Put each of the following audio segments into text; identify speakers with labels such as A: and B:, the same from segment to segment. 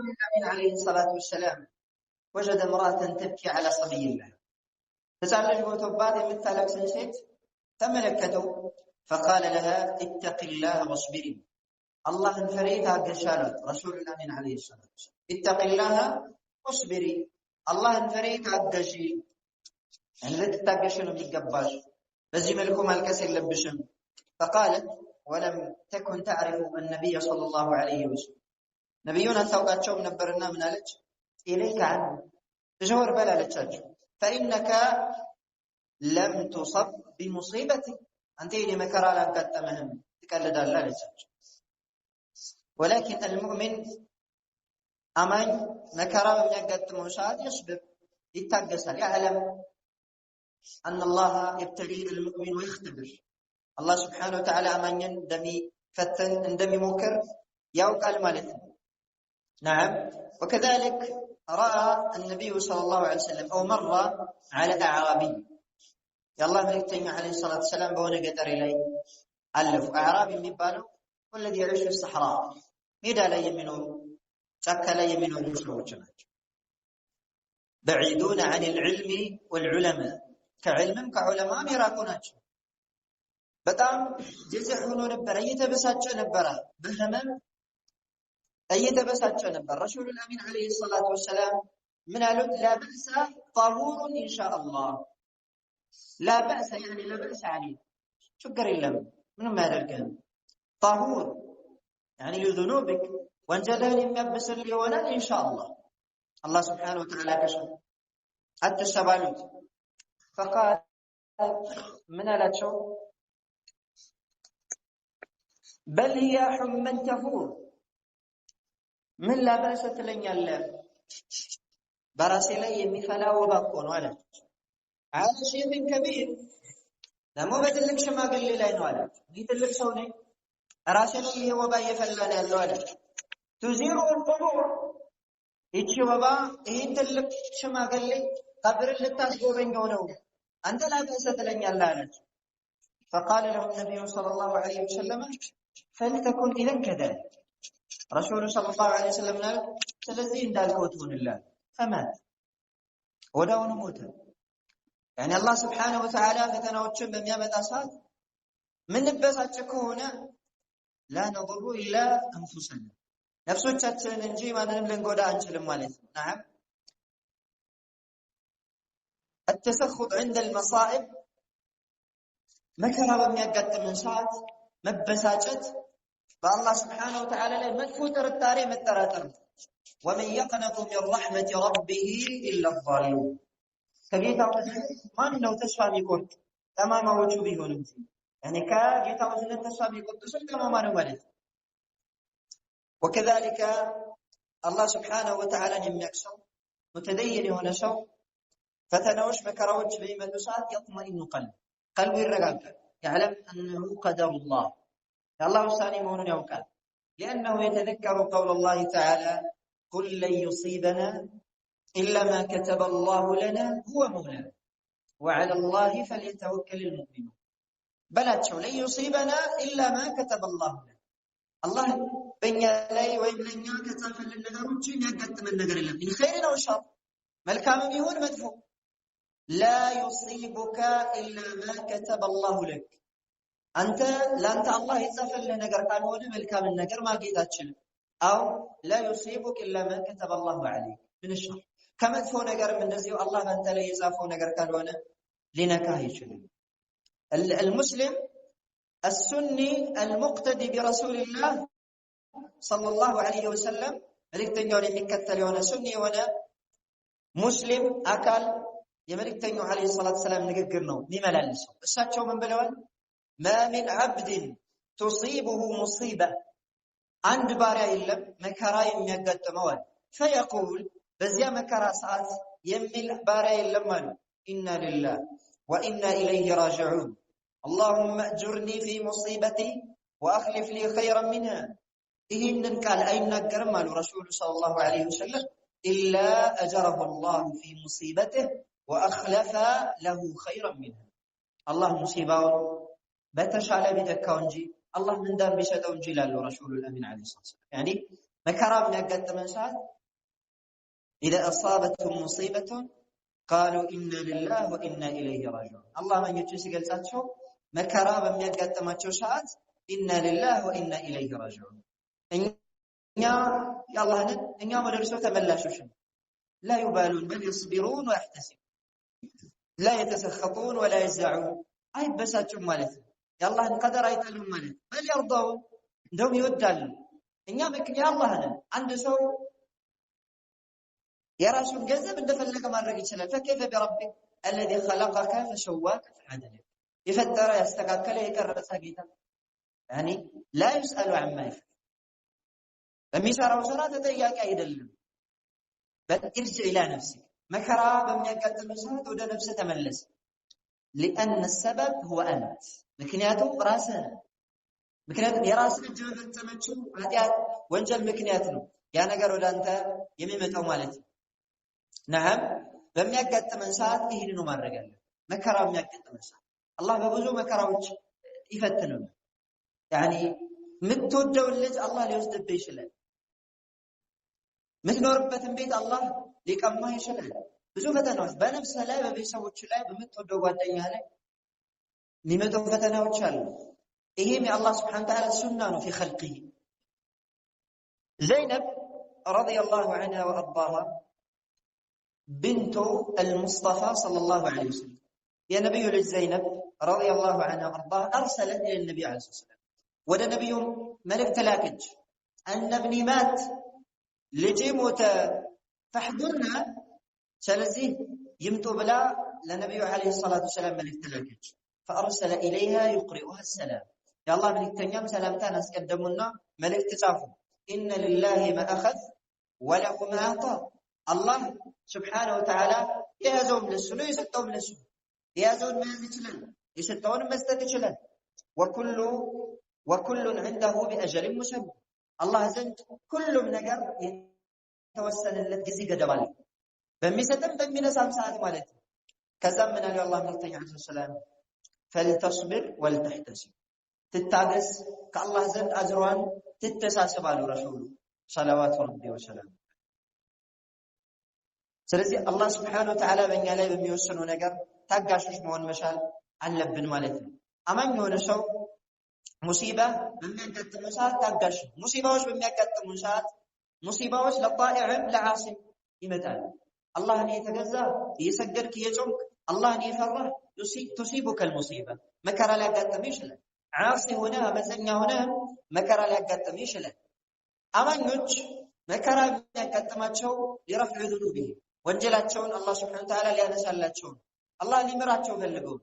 A: النبي عليه الصلاة والسلام وجد امرأة تبكي على صبي الله فسأل المتوبات مثلك سنسيت تملكته فقال لها اتق الله واصبري الله انفريتها قشالت رسول الله عليه الصلاة والسلام اتق الله واصبري الله انفريتها قشي يعني لتتاقشنوا بيقباش بزي ملكم الكسر لبشن فقالت ولم تكن تعرف النبي صلى الله عليه وسلم نبينا توقعتهم نبرنا من قالت إليك عنه تجور بلا لتشاج فإنك لم تصب بمصيبتي أنت اللي مكرا لم تتمهم تكالد الله لتشاج ولكن المؤمن أمان مكرا من يقدم مشاهد يصبر يتقسل يعلم أن الله يبتلي المؤمن ويختبر الله سبحانه وتعالى أمان يندمي فتن اندمي منكر يوقع المالث نعم وكذلك رأى النبي صلى الله عليه وسلم أو مر على أعرابي يا الله ملكتين عليه الصلاة والسلام بونا قدر إليه ألف أعرابي ميبالو والذي يعيش في الصحراء ميدا لا يمنون سكا لا يمنون يسلوه بعيدون عن العلم والعلماء كعلم كعلماء ميراكونات በጣም ጀዝዕ ሆኖ ነበር እየተበሳጨ ነበር በህመም እየተበሳጨ ነበር ረሱል አሚን አለይሂ ሰላቱ ወሰለም ምን አሉት لا بأس طهور ان شاء الله لا بأس يعني لا بأس عليه ችግር የለም ምንም አያደርግም طهور يعني لذنوبك ወንጀልህን የሚያብስልህ ይሆናል ان شاء الله الله سبحانه وتعالى ከሸፈ አትሰባሉት فقال من አላቸው بل هي حمى تفور من لا بأس تلنياله براسي ላይ የሚፈላ ወባ እኮ ነው አለ على شيخ كبير ለሞ በትልቅ ሽማግሌ ላይ ነው አለ ይህ ትልቅ ሰው ነኝ ራሴ ላይ ይሄ ወባ እየፈላ ነው ያለው አለ تزير القبور ይቺ ወባ ይሄን ትልቅ ሽማግሌ ቀብር ልታስጎበኘው ነው አንተ لا بأس ትለኛለህ አለ فقال له النبي صلى الله عليه وسلم فلتكن إذا كذلك رسول صلى الله عليه وسلم قال ስለዚህ እንዳልከውቱን الله فمات ወዳውኑ ሞተ يعني الله سبحانه وتعالى ፈተናዎችን በሚያመጣ ሰዓት ምን በሳጭ ከሆነ لا نضر إلا أنفسنا ነፍሶቻችንን እንጂ ማንንም ልንጎዳ አንችልም ማለት ነው نعم التسخط عند المصائب መከራ በሚያጋጥመን ሰዓት መበሳጨት በአላህ Subhanahu Wa Ta'ala ላይ መጥፎ ጥርጣሬ መጠራጠር ومن يقنط من رحمة ربه إلا الضالون ከጌታው ማን ነው ተስፋ የሚቆርጥ ተማማዎቹ ቢሆንም يعني ከጌታው ዘንድ ተስፋ የሚቆርጥ ሰው ተማማ ነው ማለት وكذلك الله سبحانه وتعالى የሚያክሰው متدين የሆነ ሰው ፈተናዎች መከራዎች በሚመጡ ሰዓት يطمئن قلبه يرغبل يعلم أنه قدر الله الله وساني مهون يوقع لأنه يتذكر قول الله تعالى قل لن يصيبنا إلا ما كتب الله لنا هو مولانا وعلى الله فليتوكل المؤمنون بلاتشو لن يصيبنا إلا ما كتب الله لنا الله بين يلي ويبلن كتب للنغروجين يقدم النغر الله من خير أو شر ملكام يهون مدفوع لا يصيبك إلا ما كتب الله لك أنت لأنت الله يتفل لنقر كان هو ملكام النقر ما قيداتشل أو لا يصيبك إلا ما كتب الله عليك من الشر كما تفو نقر من نزيو الله أنت لا يزافو نقر كان هو لنكاهيشل المسلم السني المقتدي برسول الله صلى الله عليه وسلم ريكتن يوني مكتل يونا سني ونا مسلم أكل የመልእክተኛው አለይሂ ሰላቱ ሰላም ንግግር ነው የሚመላለሰው እሳቸው ምን ብለዋል ما من عبد تصيبه مصيبه አንድ ባሪያ የለም መከራ የሚያጋጥመው فيقول በዚያ መከራ ሰዓት የሚል ባሪያ የለም አሉ إنا لله وإنا إليه راجعون اللهم أجرني في مصيبتي وأخلف لي خيرا منها ይህንን ቃል አይናገርም አሉ ረሱል ሰለላሁ ዐለይሂ ወሰለም إلا أجره الله في مصيبته وأخلف له خيرا منها الله مصيبه بتشعل بدكاو እንጂ الله من دام بيسدው እንጂ ይላል رسول الامين عليه الصلاه والسلام يعني መከራ የሚያጋጥመን ሰዓት إذا أصابتهم مصيبة قالوا إنا لله وإنا إليه راجعون الله من يجلس ሲገልጻቸው መከራ በሚያጋጥማቸው ሰዓት إنا لله وإنا إليه راجعون እኛ የአላህ ነን እኛ ወደ እርሱ ተመላሾች ነን لا يبالون بل يصبرون ويحتسبون لا يتسخطون ولا يزعون አይበሳጩም ማለት ነው የአላህን ቀደር አይጠሉም ማለት بل يرضون እንደውም ይወዳሉ እኛ ምክንያት የአላህ ነን አንድ ሰው የራሱን ገንዘብ እንደፈለገ ማድረግ ይችላል فكيف بربك الذي خلقك فسواك فعدلك يفطر ያስተካከለ የቀረጸ ጌታ يعني لا يسأل عما يفعل በሚሰራው ስራ ተጠያቂ አይደለም በእርጅ ኢላ ነፍሲ መከራ በሚያጋጥም ሰዓት ወደ ነፍስ ተመለስ لأن السبب هو أنت ምክንያቱም ራስህ ምክንያቱም የራስህ እጅ በፈጸመችው ኃጢአት ወንጀል ምክንያት ነው ያ ነገር ወደ አንተ የሚመጣው ማለት ነው نعم በሚያጋጥመን ሰዓት ይሄን ነው ማድረግ ያለብን መከራ በሚያጋጥመን ሰዓት አላህ በብዙ መከራዎች ይፈትነናል يعني ምትወደው ልጅ አላህ ሊወስድብህ ይችላል ምትኖርበትን ቤት አላህ ሊቀማህ ይችላል ብዙ ፈተናዎች በነፍስ ላይ በቤተሰቦች ላይ በምትወደው ጓደኛ ላይ የሚመጡ ፈተናዎች አሉ ይሄም የአላህ Subhanahu Wa Ta'ala ሱና ነው في خلقه زينب رضي الله عنها وارضاها بنت المصطفى صلى الله عليه وسلم يا نبي زينب رضي الله عنها وارضاها ارسلت الى النبي عليه الصلاه والسلام ወደ ነብዩ መልእክት ላከች ان ابني مات ልጄ ሞተ فاحضرنا ስለዚህ ይምጡ ብላ ለነብዩ አለይሂ ሰላቱ ሰላም መልእክት ላከች فارسل اليها يقرئها السلام يا الله መልእክተኛም ሰላምታን አስቀደሙና መልእክት ጻፉ ان لله ما اخذ وله ما اعطى الله سبحانه وتعالى የያዘውም ለሱ ነው የሰጠውም ለሱ የያዘውን መያዝ ይችላል የሰጠውን መስጠት ይችላል وكل عنده باجل مسمى الله ዘንድ ሁሉም ነገር የተወሰነለት ጊዜ ገደብ አለ በሚሰጥም በሚነሳም ሰዓት ማለት ነው ከዛም ምን አለ አላህ መልእክተኛ አለይሂ ሰላም فلتصبر ولتحتسب ትታገስ ከአላህ ዘንድ አጅሯን ትተሳሰባሉ ረሱሉ ሰለዋቱ ረቢ ወሰላም ስለዚህ አላህ Subhanahu Wa Ta'ala በእኛ ላይ በሚወስነው ነገር ታጋሾች መሆን መቻል አለብን ማለት ነው አማኝ የሆነ ሰው ሙሲባ በሚያጋጥመው ሰዓት ታጋሽ ሙሲባዎች በሚያጋጥሙ ሰዓት ሙሲባዎች ለጣኢዕም ለዓሲም ይመጣል አላህን የተገዛ የሰገድክ የጾምክ አላህን የፈራ ቱሲቡከ المصيبه መከራ ሊያጋጥም ይችላል ዓሲ ሆነ አመፀኛ ሆነ መከራ ሊያጋጥም ይችላል አማኞች መከራ የሚያጋጥማቸው ሊረፍዑ ذنوبهم ወንጀላቸውን አላህ Subhanahu Wa Ta'ala ሊያነሳላቸው አላህ ሊምራቸው ፈልገው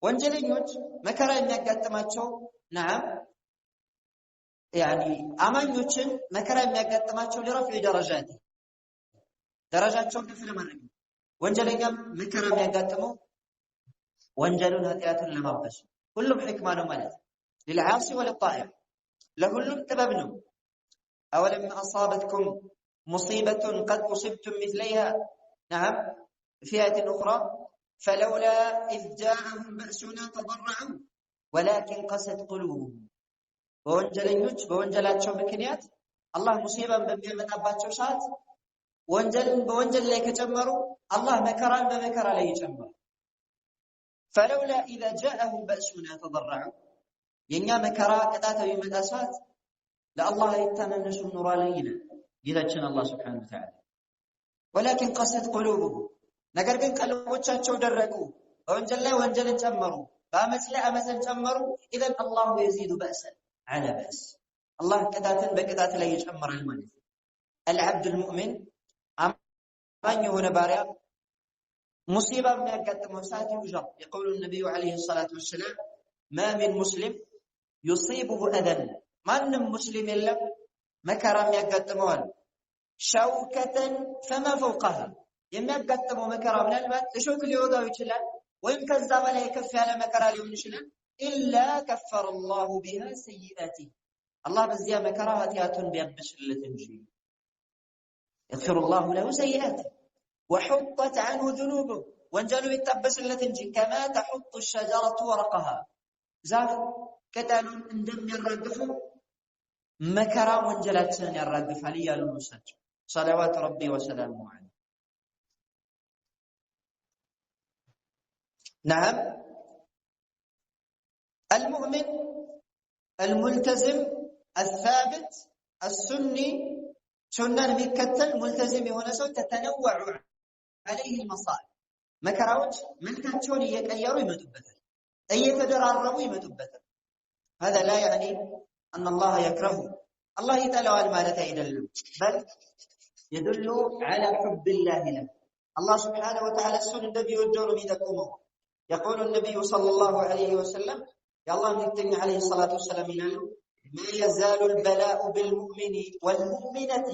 A: ወንጀለኞች መከራ የሚያጋጥማቸው نعم يعني አማኞችን መከራ የሚያጋጥማቸው ሊረፍዑ ደረጃቸውን ከፍ ለማድረግ ወንጀለኛም መከራ የሚያጋጥመው ወንጀሉን ኃጢአቱን ለማበስ ሁሉም ሕክማ ነው ማለት للعاصي وللطائع ለሁሉም ጥበብ ነው أولم أصابتكم مصيبة قد أصبتم مثليها نعم في آية أخرى فلولا إذ جاءهم بأسنا تضرعوا ولكن قست قلوبهم በወንጀለኞች በወንጀላቸው ምክንያት አላህ ሙሲባን በሚያመጣባቸው ሰዓት በወንጀል ላይ ከጨመሩ አላህ መከራን በመከራ ላይ ይጨምራል فلولا إذا جاءهم بأسنا تضرعوا የኛ መከራ ቅጣታው ይመጣ ሰዓት ለአላህ ይተናነሱ ኑራ ላይ ይላል ጌታችን አላህ Subhanahu Wa Ta'ala ولكن قست قلوبهم ነገር ግን ቀልቦቻቸው ደረቁ በወንጀል ላይ ወንጀልን ጨመሩ በአመጽ ላይ አመጽን ጨመሩ اذا الله يزيد بأسا على بأس الله ቅጣትን በቅጣት ላይ ይጨምራል ማለት ነው العبد المؤمن አማኝ የሆነ ባሪያ ሙሲባ የሚያጋጥመው ሰዓት ይውጃብ يقول النبي عليه الصلاة والسلام ما من مسلم يصيبه أذى ማንም ሙስሊም የለም መከራ የሚያጋጥመው ሸውከተን فما فوقها የሚያጋጥመው መከራ ምናልባት እሾክ ሊወጋው ይችላል ወይም ከዛ በላይ ከፍ ያለ መከራ ሊሆን ይችላል إلا كفر الله بها سيئاته الله በዚያ መከራ ኃጢአቱን ቢያብስለት እንጂ يغفر الله له سيئاته وحطت عنه ذنوبه ወንጀሉ ይታበስለት እንጂ كما تحط الشجرة ورقها ዛፍ ቅጠሉን እንደሚያራግፈው መከራ ወንጀላችንን ያራግፋል እያሉ ነው እሳቸው ሰለዋት ረቢ ወሰላሙ ዐለይሂ። نعم المؤمن الملتزم الثابت السني سنن የሚከተል ሙልተዚም የሆነ ሰው ተተነወዑ عليه المصائب መከራዎች መልካቸውን እየቀየሩ ይመጡበታል እየተደራረቡ ይመጡበታል هذا لا يعني أن الله يكرهه الله يتلوال مالته አይደለም بل يدل على حب الله له الله سبحانه وتعالى እሱን እንደሚወደው ነው የሚጠቁመው يقول النبي صلى الله عليه وسلم يا الله نتني عليه الصلاة والسلام ما يزال البلاء بالمؤمن والمؤمنة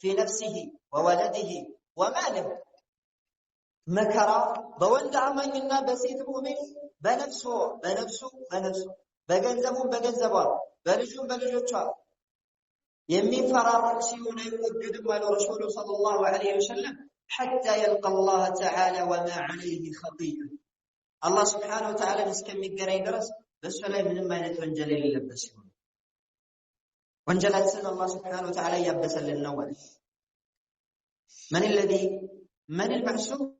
A: في نفسه وولده وماله مكرا بوند عمانينا بسيط مؤمن بنفسه بجنزبه بلجوچا يمي فرارك سيون يوجد مال رسول صلى الله عليه وسلم حتى يلقى الله تعالى وما عليه خطيئة الله سبحانه وتعالى مسكن يقرأ درس بس لا من ما يتوجل يلبس وانجلتنا الله سبحانه وتعالى يبس للنوال من المعصوم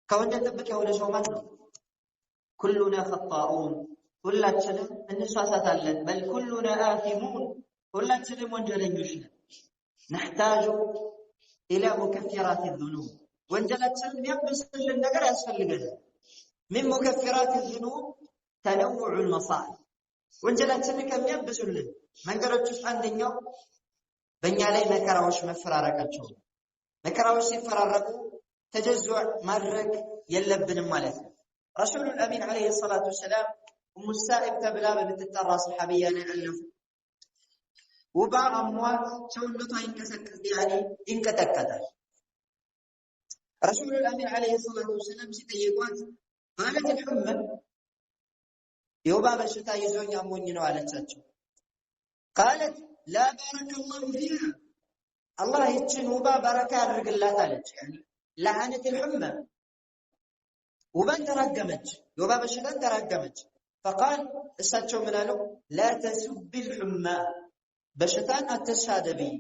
A: كونجت بك ولا شوماتنا كلنا خطاؤون كلنا النساسات لنا بل كلنا آثمون كلنا وانجلين يشنا نحتاج إلى مكفرات الذنوب وانجلتنا يبس للنقر أسفل لقدر من مكفرات الذنوب تنوع المصائب ወንጀላችን ከሚያብሱልን መንገዶች ውስጥ አንደኛው በእኛ ላይ መከራዎች መፈራረቃቸው መከራዎች ሲፈራረቁ ተጀዙዕ ማድረግ የለብንም ማለት ነው ረሱል አሚን አለይሂ ሰላቱ ወሰለም ኡሙ ሳኢብ ተብላ በምትጠራ ሰሃቢያ ላይ አለፉ ወባ አሟት ሰውነቷ ይንቀጠቀጣል ረሱል አሚን አለይሂ ሰላቱ ወሰለም ሲጠይቋት ማለት الحمى يوبا بشتا يزون ياموني نو عليتاچو قالت لا بارك الله فيها الله يتشن وبا بركه يدرغلات عليچ يعني لعنت الحمى وبن تراجمت يوبا بشتا تراجمت فقال اساتچو منالو لا تسب الحمى بشتان اتسادبي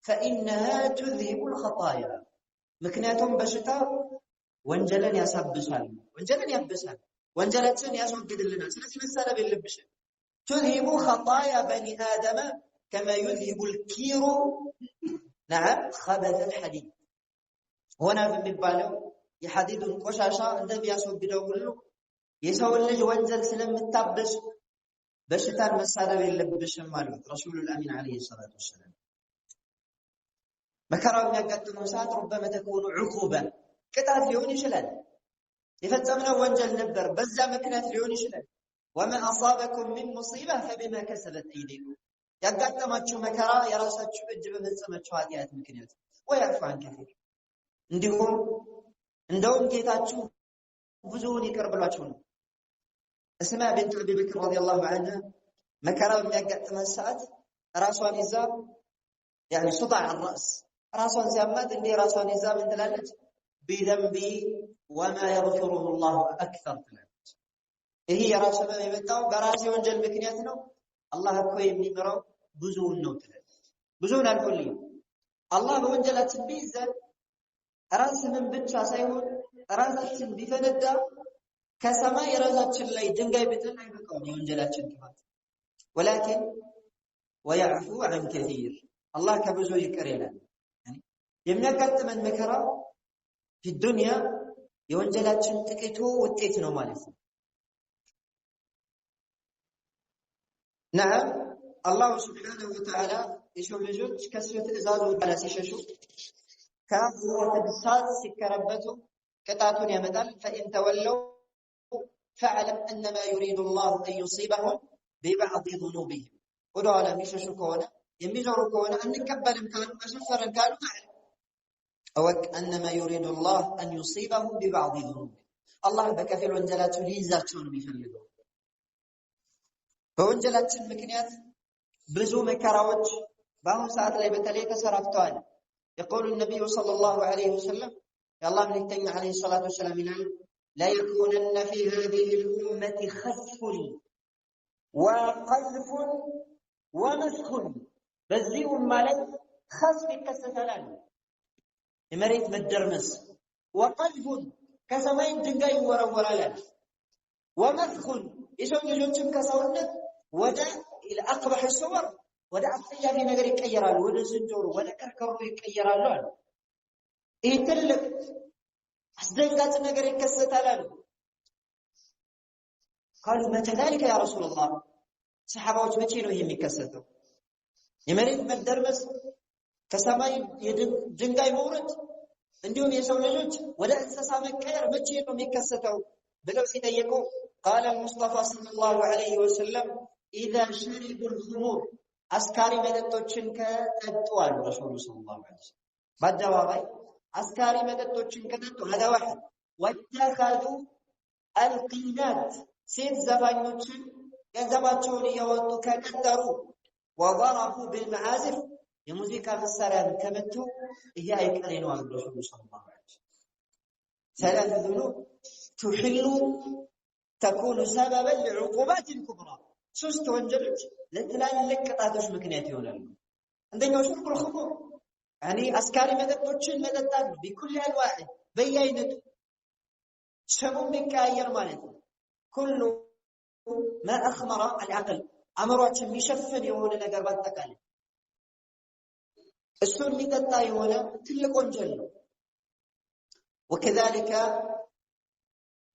A: فانها تذهب الخطايا مكنياتهم بشتا ወንጀልን ያሳብሳል ወንጀልን ያብሳል ወንጀላችን ያስወግድልናል ስለዚህ መሳለብ የለብሽ تذهب خطايا بني آدم كما يذهب الكير نعم خبث الحديد هنا بمبالو የሐዲድ ቆሻሻ እንደሚያስወግደው ሁሉ የሰው ልጅ ወንጀል ስለምታብስ በሽታን መሳለብ የለብሽም ማለት ረሱል አሚን አለይሂ ሰላቱ ወሰለም መከራው የሚያጋጥመው ሰዓት ربما تكون عقوبة ቅጣት ሊሆን ይችላል የፈጸምነው ወንጀል ነበር በዛ ምክንያት ሊሆን ይችላል وما اصابكم من مصيبه فبما كسبت ايديكم ያጋጠማችሁ መከራ የራሳችሁ እጅ በመፈጸማችሁ ኃጢአት ምክንያት ወያዕፉ عن كثير እንደውም ጌታችሁ ብዙውን ይቅር ብሏችሁ ነው እስማ ቢንት አቢ በክር ረዲየላሁ ዐንሃ መከራው የሚያጋጥመው ሰዓት ራሷን ይዛ يعني صداع الراس ራሷን ሲያማት እንደ ራሷን ይዛ ምን ትላለች بذنبي وما يغفره الله اكثر ትላለች ይሄ የራሱ ነው የመጣው በራሴ ወንጀል ምክንያት ነው አላህ እኮ የሚምረው ብዙውን ነው ትላለች ብዙውን አልኩልኝ አላህ በወንጀላችን ቢይዘን ራስንን ብቻ ሳይሆን ራሳችን ቢፈነዳ ከሰማይ ራሳችን ላይ ድንጋይ ብትን አይበቃውም የወንጀላችን ጥፋት ولكن ويعفو عن كثير الله ከብዙ ይቅር ይላል يعني የሚያጋጥመን መከራ في الدنيا የወንጀላችን ጥቂቱ ውጤት ነው ማለት ነው نعم الله سبحانه وتعالى የሰው ልጆች ከሱ ትእዛዝ ወደ ሲሸሹ ካፍሩ ወተሳት ሲከረበቱ ቅጣቱን ያመጣል فإن تولوا فاعلم أنما يريد الله أن يصيبهم ببعض ذنوبهم ወደኋላ የሚሸሹ ከሆነ የሚዞሩ ከሆነ አንቀበልም ካሉ አሸፈረን ካሉ أوك أنما يريد الله أن يصيبهم ببعض ذنوبهم الله بكفيل وانجلاته ليزاتون بيفلقوا فوانجلاتهم مكنيات بزو مكراوج باهم ساعات لي بتليك سرفتوان يقول النبي صلى الله عليه وسلم يا الله من التنين عليه الصلاة والسلام لا يكونن في هذه الأمة خسف وقذف ወመስኹን በዚሁም ማለት ኸስፍ ይከሰታል የመሬት መደርመስ ወቀልቡን ከሰማይ ድንጋይ ይወረወራል ወመስኹን የሰው ልጆችም ከሰውነት ወደ አቅባህ ሱወር ወደ አጥያፊ ነገር ይቀየራሉ ወደ ዝንጀሮ ወደ ከርከሮ ይቀየራሉ አሉ ይህ ትልቅ አስደንጋጭ ነገር ይከሰታል አሉ قالوا متى ذلك يا رسول الله ሰሃባዎች መቼ ነው የሚከሰተው የመሬት መደርመስ ከሰማይ ድንጋይ መውረድ እንዲሁም የሰው ልጆች ወደ እንስሳ መቀየር መቼ ነው የሚከሰተው ብለው ሲጠይቁ قال المصطفى صلى الله عليه وسلم اذا شربوا الخمور አስካሪ መጠጦችን ከጠጡ አሉ ረሱሉ ሰለላሁ ዐለይሂ ወሰለም በአደባባይ አስካሪ መጠጦችን ከጠጡ هذا واحد واتخذوا القينات ሴት ዘፋኞችን ገንዘባቸውን እያወጡ ከቀጠሩ وضربوا بالمعازف የሙዚቃ መሳሪያን ከመቱ ይሄ አይቀሬ ነው አሉ ረሱሉ ሰለላሁ ዐለይሂ ወሰለም ثلاث ذنوب تحل تكون سببا لعقوبات كبرى ሶስት ወንጀሎች ለትላልቅ ቅጣቶች ምክንያት ይሆናሉ አንደኛው ሽርብ الخمر يعني አስካሪ መጠጦችን መጠጣት بكل انواع በየአይነቱ ሰሙም ይቀያየር ማለት ነው كل ما اخمر العقل አእምሮአችን የሚሸፍን የሆነ ነገር ባጠቃላይ እሱን የሚጠጣ የሆነ ትልቅ ወንጀል ነው وكذلك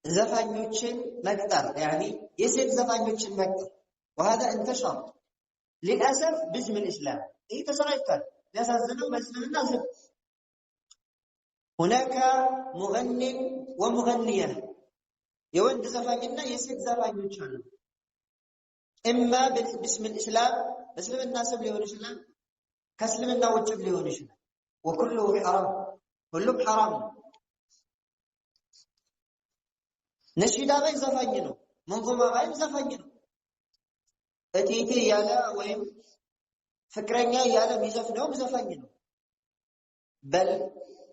A: ዘፋኞችን መቅጠር يعني የሴት ዘፋኞችን መቅጠር وهذا انتشر للاسف باسم الاسلام ايه تسرعتال ياسازنو مسلمنا زب هناك مغنٍ ومغنية የወንድ ዘፋኝና የሴት ዘፋኞች አሉ اما باسم الاسلام በእስልምና ስም ሊሆን ይችላል ከእስልምና ውጭ ሊሆን ይችላል وكله حرام ሁሉም حرام ነሺዳ ላይ ዘፋኝ ነው መንዙማ ላይ ዘፋኝ ነው እቴቴ ያለ ወይም ፍቅረኛ ያለ ሚዘፍነው ዘፋኝ ነው بل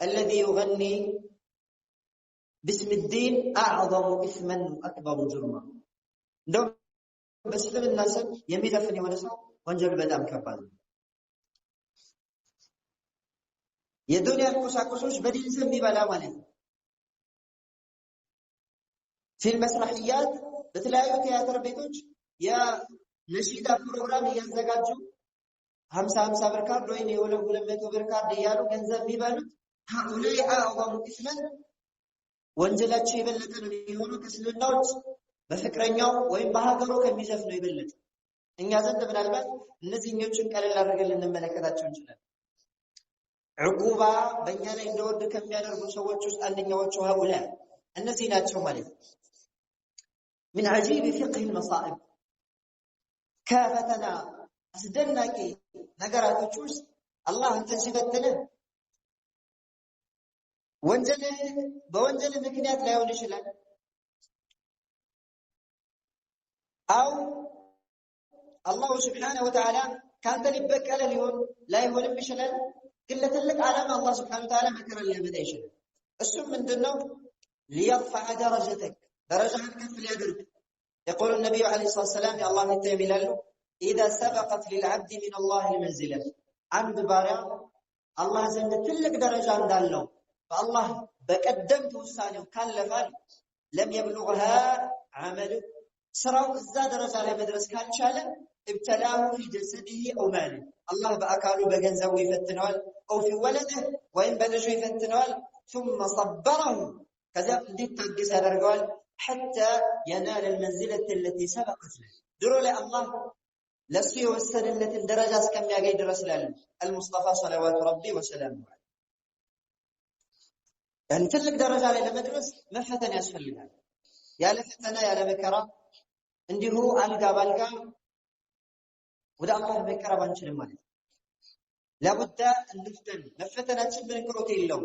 A: الذي يغني باسم الدين اعظم اثما واكبر جرما እንደው በእስልምና ስም የሚዘፍን የሆነ ሰው ወንጀል በጣም ከባድ ነው የዱንያ ቁሳቁሶች በዲን ስም ይበላ ማለት ነው في المسرحيات በተለያዩ ቲያትር ቤቶች የነሺዳ ፕሮግራም እያዘጋጁ 50 ብር ካርድ ወይ 200 ብር ካርድ እያሉ ገንዘብ የሚበሉት هؤلاء اعظم اثما ወንጀላቸው የበለጠ ነው የሆነው ከእስልምናዎች በፍቅረኛው ወይም በሀገሩ ከሚዘፍነው የበለጠ እኛ ዘንድ ምናልባት እነዚህኞችን ቀለል አድርገን ልንመለከታቸው እንችላለን ዕቁባ በእኛ ላይ እንደወድ ከሚያደርጉ ሰዎች ውስጥ አንደኛዎቹ هؤلاء እነዚህ ናቸው ማለት ነው من عجيب فقه المصائب كافتنا አስደናቂ ነገራቶች ውስጥ አላህ እንትን ሲፈትነ በወንጀል ምክንያት ላይሆን ይችላል አው አላህ Subhanahu Wa Ta'ala ካንተ ሊበቀለ ላይሆንም ይችላል ግን ለትልቅ ዓላማ አላህ Subhanahu Wa Ta'ala መከራ ሊያመጣ ይችላል እሱም ምንድነው ليرفع درجتك درجتك كف ليدرك يقول النبي عليه الصلاة والسلام يا الله يتيم له إذا سبقت للعبد من الله المنزلة عبد بارع الله زند تلك درجة عندله فالله بقدمت وسانه كان لفال لم يبلغها عمله سراو إذا درجة على مدرس كان شاله ابتلاه في جسده أو ماله الله بأكاله بجنزه يفتنوال أو في ولده وإن بدجه يفتنوال ثم صبره كذا بديت تقيس هذا الرجال حتى ينال المنزلة التي سبقت له دروا الله لسي وسنة الدرجة كم يجي درس المصطفى صلوات ربي وسلامه عليه يعني تلك درجة على المدرس ما فتن يسفل لها يا لفتنا يا لمكرة عندي هو ألقى بالقى وده الله مكرة بانشر مالي لابد أن نفتن نفتنا تشبه كروتي اللوم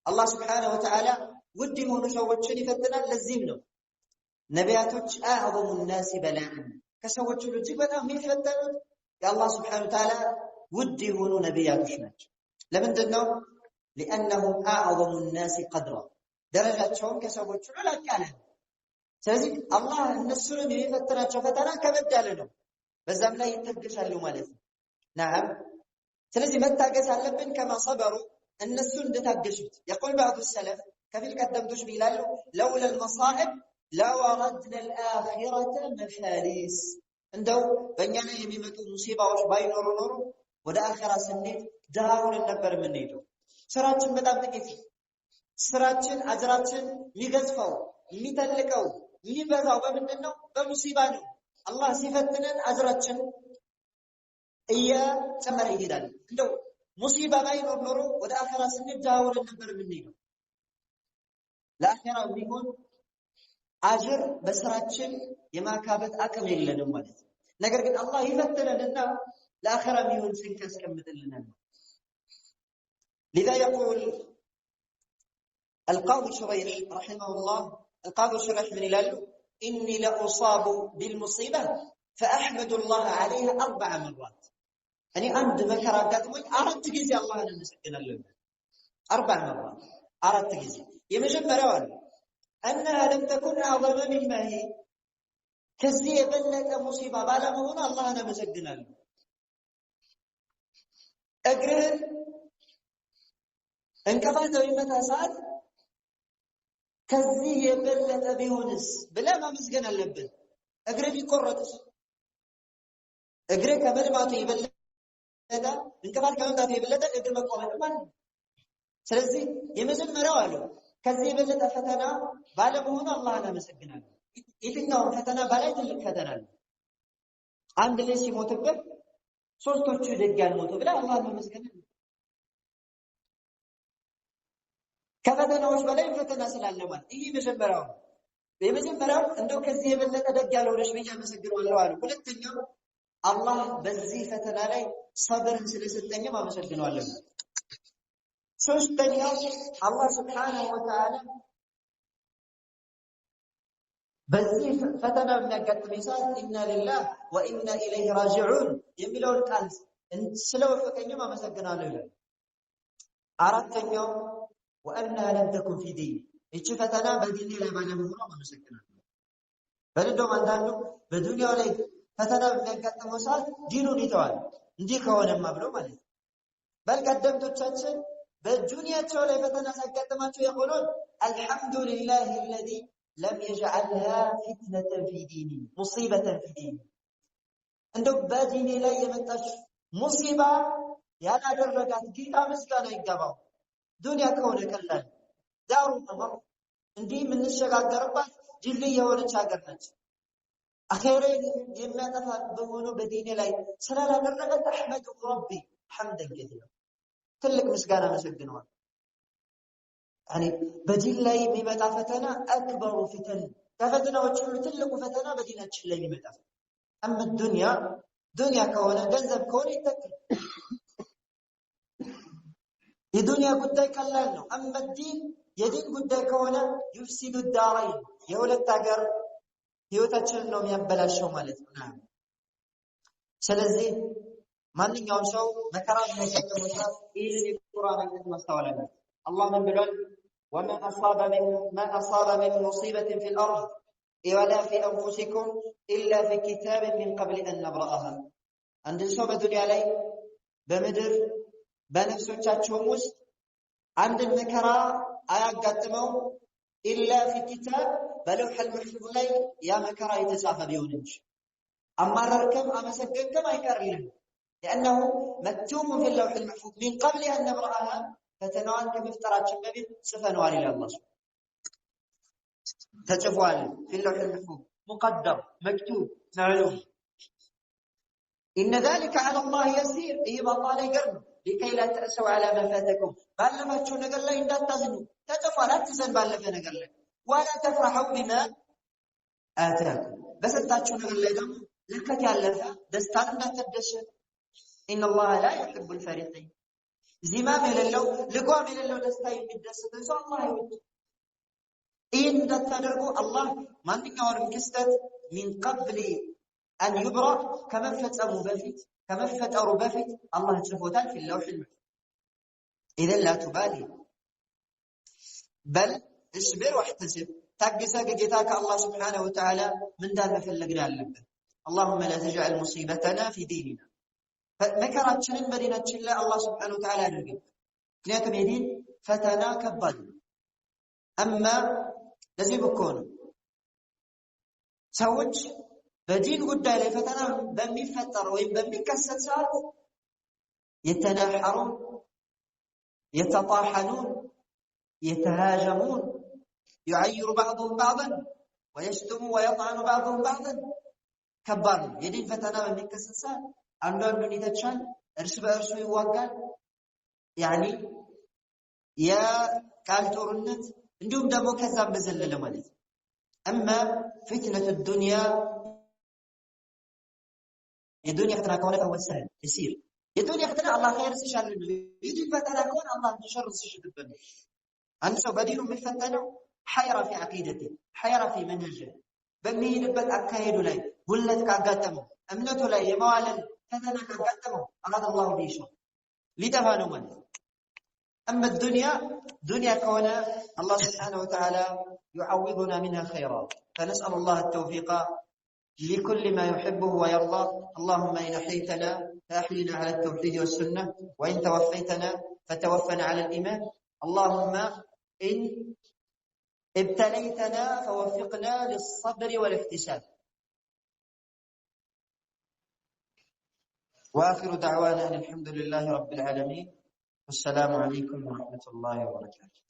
A: الله سبحانه وتعالى ودي هو نشوت شريفتنا للزمنه نبياتك أعظم الناس بلاء كسوت شلوتي بلاء من فتنه يا الله سبحانه وتعالى ودي هو نبياتك ناج لمن دنو لأنهم أعظم الناس قدرا درجاتهم كسوت شلوتي على سلذي الله نسرني فتنا شفتنا كبدالنا በዛም ላይ ይታገሳሉ ማለት ነው። نعم ስለዚህ መታገስ አለብን كما صبروا እነሱ እንደታገሱት يقول بعض السلف ከፊል ቀደምቶች ይላሉ لولا المصائب لوردنا الآخرة مفاليس እንደው በእኛ ላይ የሚመጡ ሙሲባዎች ባይኖሩ ኖሮ ወደ አኺራ ስንሄድ ዳውን ነበር የምንሄደው። ስራችን በጣም ጥቂት፣ ስራችን አጅራችን የሚገዝፈው የሚተልቀው የሚበዛው በምንድነው? በሙሲባ ነው። አላህ ሲፈትነን አጅራችን እየጨመረ ይሄዳል። እንደው ሙሲባ ባይኖር ኖሮ ወደ አኺራ ስንሄድ ዳውን ነበር የምንሄደው። ለአኺራ ቢሆን አጅር በስራችን የማካበት አቅም የለንም ማለት ነው። ነገር ግን አላህ ይፈትነንና ለአኺራ ቢሆን ስንቅ ያስቀምጥልናል። لذا يقول القاضي شريح رحمه الله القاضي شريح من يلاله إني لأصاب بالمصيبة فأحمد الله عليها 4 مرات. أني عند مكر قدمي أردت جزي الله أنا مسكن له 4 مرات أردت جزي يمجمروا أنها لم تكن أعظم مما هي كزي بلت مصيبة بالا هنا الله أنا مسكن له أجرهن انكفات ويمتى سعد كزي يبلت بيونس بلا ما مسكن اللبن أجره بيقرطس أجره كمل ما تيبلت انكفات كمان تيبلت أجره مقومة من سلسي يمجمروا له ከዚህ የበለጠ ፈተና ባለመሆኑ አላህ እናመሰግናለን። የትኛው ፈተና ባላይ ትልቅ ፈተና ነው። አንድ ልጅ ሲሞትበት ሶስቶቹ ደግ ያልሞቱ ብለ አላህ እናመሰግናለን። ከፈተናዎች በላይ ፈተና ስላለ ማለት ይሄ መጀመሪያው የመጀመሪያው እንደው ከዚህ የበለጠ ደግ ያልሆነሽ ብዬ አመሰግናለሁ አለ። ሁለተኛው አላህ በዚህ ፈተና ላይ ሰብርን ስለሰጠኝም አመሰግናለሁ። ሶስተኛው አላህ Subhanahu Wa Ta'ala በዚህ ፈተና የሚያጋጥመኝ ሰዓት ኢና ሊላህ ወኢና ኢለይሂ ራጂዑን የሚለውን ቃል ስለወፈቀኝም አመሰግናለሁ ይላል። አራተኛው ወአና ለም ተኩን ፊ ዲን እቺ ፈተና በዲኔ ላይ ባለመሆኑ አመሰግናለሁ። በእንደውም አንዳንዱ በዱንያው ላይ ፈተና የሚያጋጥመው ሰዓት ዲኑን ይተዋል እንዲህ ከሆነማ ብሎ ማለት ነው። በልቀደምቶቻችን በዱንያቸው ላይ ፈተና ሲያጋጥማቸው يقولون الحمد لله الذي لم يجعلها فتنة في ديني مصيبة في ديني እንደው በዲኔ ላይ የመጣች ሙሲባ ያላደረጋት ጌታ ምስጋና ይገባው። ዱንያ ከሆነ ቀላል ዳሩ ነው እንዲህ የምንሸጋገርባት ድልድይ የሆነች ሀገር ነች። አኺራን የሚያጠፋ በሆነ በዲኔ ላይ ስላላደረገት አህመዱ ረቢ ሐምደን ከثيرا ትልቅ ምስጋና መሰግነዋል። يعني በዲን ላይ የሚመጣ ፈተና አክበሩ ፈተና ከፈተናዎች ሁሉ ትልቁ ፈተና በዲናችን ላይ የሚመጣ አማ ዱንያ ከሆነ ገንዘብ ከሆነ ይተካል። የዱንያ ጉዳይ ቀላል ነው። አማ የዲን ጉዳይ ከሆነ يفسد الدارين የሁለት ሀገር ህይወታችንን ነው የሚያበላሸው ማለት ነው። ስለዚህ ማንኛውም ሰው መከራ የሚያጋጥመው ይህን የቁርአን አንቀጽ ማስተዋል አለበት። አላህ ምን ብሏል? وما أصاب من مصيبة في الأرض ولا في أنفسكم إلا في كتاب من قبل أن نبرأها عند ሰው በዱንያ ላይ በምድር በነፍሶቻቸውም ውስጥ አንድ መከራ አያጋጥመው إلا في كتاب በለውህ المحفوظ ላይ ያ መከራ የተጻፈ ቢሆን እንጂ አማረርከም አመሰገንከም አይቀርልህም لأنه مكتوب في اللوح المحفوظ من قبل أن نبرأها فتنوان كمفتراችን በፊት ጽፈነዋል ይላል አላህ ተጽፏል في اللوح المحفوظ مقدر مكتوب معلوم إن ذلك على الله يسير إيه بالله يقرن لكي لا تأسوا على ما فاتكم ባለፋችሁ ነገር ላይ እንዳታዝኑ ተጽፏል አትዘን ባለፈ ነገር ላይ ولا تفرحوا بما آتاكم በሰጣችሁ ነገር ላይ ደግሞ ለከት ያለፈ ደስታን እንዳትደሰቱ إن الله لا يحب الفرحين زمام يللو لقوام يللو دستا يمدسط إن شاء الله يود إن تدركوا الله ما نقول كستت من قبل أن يبرأ كما فتأموا بفت كما فتأروا بفت الله تشفوتان في اللوح المحفوظ إذا لا تبالي بل اصبر واحتسب تقسى جيتاك الله سبحانه وتعالى من دار مفلقنا اللبن اللهم لا تجعل مصيبتنا في ديننا فمكراتشንን በዲናችን ላይ አላህ Subhanahu Wa Ta'ala ያድርግ ምክንያቱም የዲን ፈተና ከባድ ነው አማ ለዚህ እኮ ነው ሰዎች በዲን ጉዳይ ላይ ፈተና በሚፈጠር ወይም በሚከሰት ሰዓት يتناحرون يتطاحنون يتهاجمون يعير بعضهم بعضا ويشتم ويطعن بعضهم بعضا ከባድ ነው የዲን ፈተና በሚከሰት ሰዓት አንዳንዱን ይተቻል እርስ በእርሱ ይዋጋል ያኒ የቃል ጦርነት እንዲሁም ደግሞ ከዛም በዘለለ ማለት ነው اما فتنه الدنيا የዱንያ ፈተና ከሆነ ተወሰነ يسير የዱንያ ፈተና አላህ ኸይር ሲሻልን የዲን ፈተና ከሆነ አላህ ሸር ሲሽድብን አንድ ሰው በዲኑ የሚፈተነው ሐይራ في عقيدته ሐይራ في منهجه በሚሄድበት አካሄዱ ላይ ጉለት ካጋጠመው እምነቱ ላይ የማዋለን ፈተና ካጋጠመው አላህ አላህ ቢሹ ሊጠፋ ነው ማለት اما الدنيا كون الله سبحانه وتعالى يعوضنا منها خيرا فنسال الله التوفيق لكل ما يحبه ويرضى اللهم إن أحييتنا فأحينا على التوحيد والسنة وإن توفيتنا فتوفنا على الإيمان اللهم إن ابتليتنا فوفقنا للصبر والاحتساب وآخر دعوانا أن الحمد لله رب العالمين والسلام عليكم ورحمة الله وبركاته